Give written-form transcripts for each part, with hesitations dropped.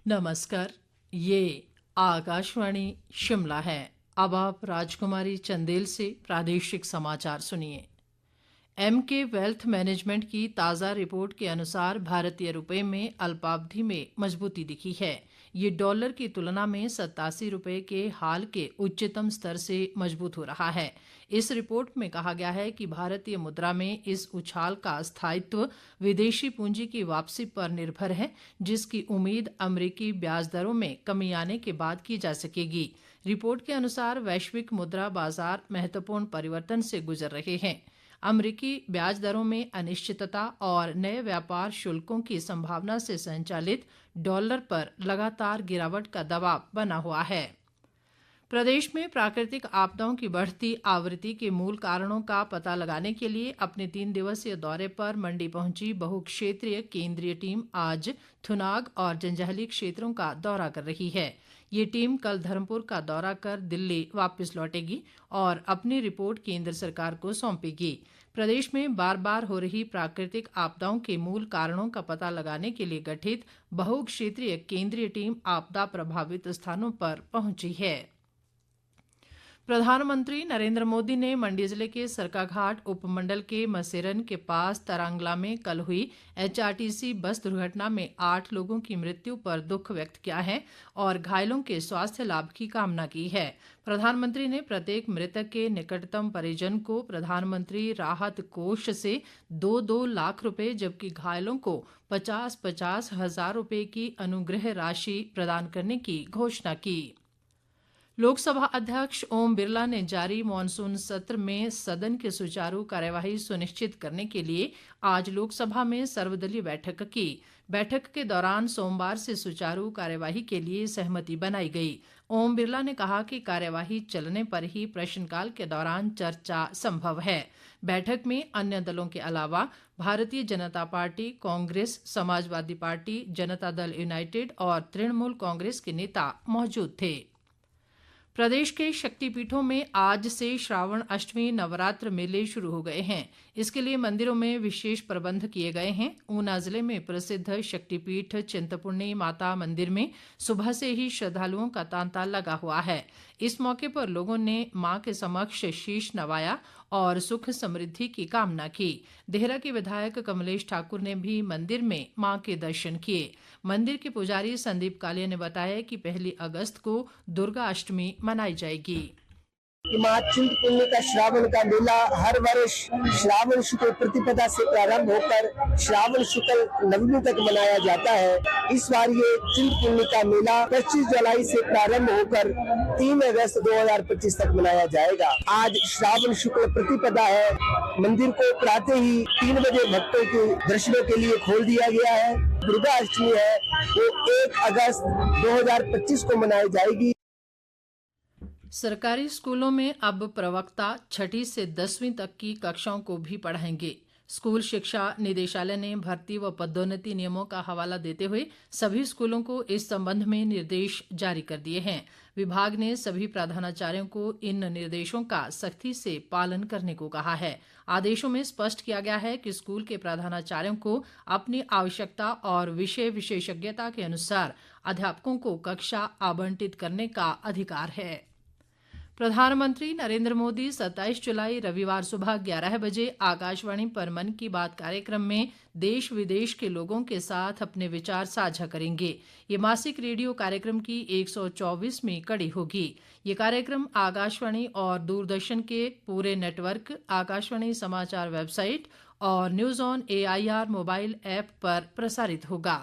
नमस्कार। ये आकाशवाणी शिमला है। अब आप राजकुमारी चंदेल से प्रादेशिक समाचार सुनिए। एमके वेल्थ मैनेजमेंट की ताज़ा रिपोर्ट के अनुसार भारतीय रुपए में अल्पावधि में मजबूती दिखी है। ये डॉलर की तुलना में 87 रुपए के हाल के उच्चतम स्तर से मजबूत हो रहा है। इस रिपोर्ट में कहा गया है कि भारतीय मुद्रा में इस उछाल का स्थायित्व विदेशी पूंजी की वापसी पर निर्भर है, जिसकी उम्मीद अमेरिकी ब्याज दरों में कमी आने के बाद की जा सकेगी। रिपोर्ट के अनुसार वैश्विक मुद्रा बाजार महत्वपूर्ण परिवर्तन से गुजर रहे हैं। अमेरिकी ब्याज दरों में अनिश्चितता और नए व्यापार शुल्कों की संभावना से संचालित डॉलर पर लगातार गिरावट का दबाव बना हुआ है। प्रदेश में प्राकृतिक आपदाओं की बढ़ती आवृत्ति के मूल कारणों का पता लगाने के लिए अपने 3 दिवसीय दौरे पर मंडी पहुंची बहुक्षेत्रीय केंद्रीय टीम आज थुनाग और जंजैहली क्षेत्रों का दौरा कर रही है। ये टीम कल धर्मपुर का दौरा कर दिल्ली वापस लौटेगी और अपनी रिपोर्ट केंद्र सरकार को सौंपेगी। प्रदेश में बार बार हो रही प्राकृतिक आपदाओं के मूल कारणों का पता लगाने के लिए गठित बहुक्षेत्रीय केंद्रीय टीम आपदा प्रभावित स्थानों पर पहुंची है। प्रधानमंत्री नरेंद्र मोदी ने मंडी जिले के सरकाघाट उपमंडल के मसेरन के पास तरांगला में कल हुई एचआरटीसी बस दुर्घटना में 8 लोगों की मृत्यु पर दुख व्यक्त किया है और घायलों के स्वास्थ्य लाभ की कामना की है। प्रधानमंत्री ने प्रत्येक मृतक के निकटतम परिजन को प्रधानमंत्री राहत कोष से 2-2 लाख रुपए, जबकि घायलों को 50-50 हजार रुपए की अनुग्रह राशि प्रदान करने की घोषणा की। लोकसभा अध्यक्ष ओम बिरला ने जारी मॉनसून सत्र में सदन की सुचारू कार्यवाही सुनिश्चित करने के लिए आज लोकसभा में सर्वदलीय बैठक की। बैठक के दौरान सोमवार से सुचारू कार्यवाही के लिए सहमति बनाई गई। ओम बिरला ने कहा कि कार्यवाही चलने पर ही प्रश्नकाल के दौरान चर्चा संभव है। बैठक में अन्य दलों के अलावा Bharatiya Janata party, Congress, Samajwadi party, Janata Dal United और तृणमूल कांग्रेस के नेता मौजूद थे। प्रदेश के शक्तिपीठों में आज से श्रावण अष्टमी नवरात्र मेले शुरू हो गए हैं। इसके लिए मंदिरों में विशेष प्रबंध किए गए हैं। ऊना जिले में प्रसिद्ध शक्तिपीठ चिंतपूर्णी माता मंदिर में सुबह से ही श्रद्धालुओं का तांता लगा हुआ है। इस मौके पर लोगों ने मां के समक्ष शीश नवाया और सुख समृद्धि की कामना की। देहरा के विधायक कमलेश ठाकुर ने भी मंदिर में मां के दर्शन किए। मंदिर के पुजारी संदीप कालिया ने बताया कि 1 अगस्त को दुर्गा अष्टमी मनाई जाएगी। माँ चिंतपूर्णी का श्रावण का मेला हर वर्ष श्रावण शुक्ल प्रतिपदा से प्रारंभ होकर श्रावण शुक्ल नवमी तक मनाया जाता है। इस बार ये चिंतपूर्णी का मेला 25 जुलाई से प्रारंभ होकर 3 अगस्त 2025 तक मनाया जाएगा। आज श्रावण शुक्ल प्रतिपदा है। मंदिर को प्रातः ही 3 बजे भक्तों के दर्शनों के लिए खोल दिया गया है। दुर्गा अष्टमी है वो 1 अगस्त 2025 को मनाई जाएगी। सरकारी स्कूलों में अब प्रवक्ता 6ठी से 10वीं तक की कक्षाओं को भी पढ़ाएंगे। स्कूल शिक्षा निदेशालय ने भर्ती व पदोन्नति नियमों का हवाला देते हुए सभी स्कूलों को इस संबंध में निर्देश जारी कर दिए हैं। विभाग ने सभी प्रधानाचार्यों को इन निर्देशों का सख्ती से पालन करने को कहा है। आदेशों में स्पष्ट किया गया है कि स्कूल के प्रधानाचार्यों को अपनी आवश्यकता और विषय विशेषज्ञता के अनुसार अध्यापकों को कक्षा आवंटित करने का अधिकार है। प्रधानमंत्री नरेंद्र मोदी 27 जुलाई रविवार सुबह 11 बजे आकाशवाणी पर मन की बात कार्यक्रम में देश विदेश के लोगों के साथ अपने विचार साझा करेंगे। ये मासिक रेडियो कार्यक्रम की 124वीं कड़ी होगी। ये कार्यक्रम आकाशवाणी और दूरदर्शन के पूरे नेटवर्क, आकाशवाणी समाचार वेबसाइट और news on AIR mobile app पर प्रसारित होगा।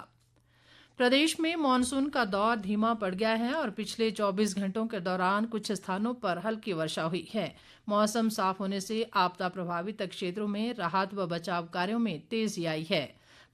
प्रदेश में मानसून का दौर धीमा पड़ गया है और पिछले 24 घंटों के दौरान कुछ स्थानों पर हल्की वर्षा हुई है। मौसम साफ होने से आपदा प्रभावित क्षेत्रों में राहत व बचाव कार्यों में तेजी आई है।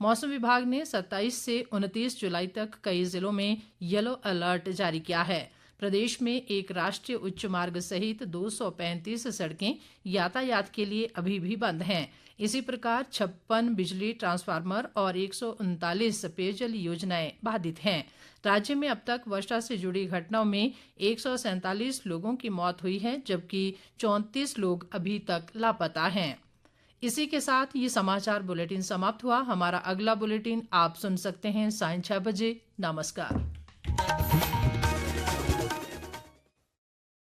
मौसम विभाग ने 27 से 29 जुलाई तक कई जिलों में येलो अलर्ट जारी किया है। प्रदेश में एक राष्ट्रीय उच्च मार्ग सहित 235 सड़कें यातायात के लिए अभी भी बंद हैं। इसी प्रकार 56 बिजली ट्रांसफार्मर और 139 पेयजल योजनाएं बाधित हैं। राज्य में अब तक वर्षा से जुड़ी घटनाओं में 147 लोगों की मौत हुई है, जबकि 34 लोग अभी तक लापता हैं। इसी के साथ ये समाचार बुलेटिन समाप्त हुआ। हमारा अगला बुलेटिन आप सुन सकते हैं 6:30 बजे। नमस्कार।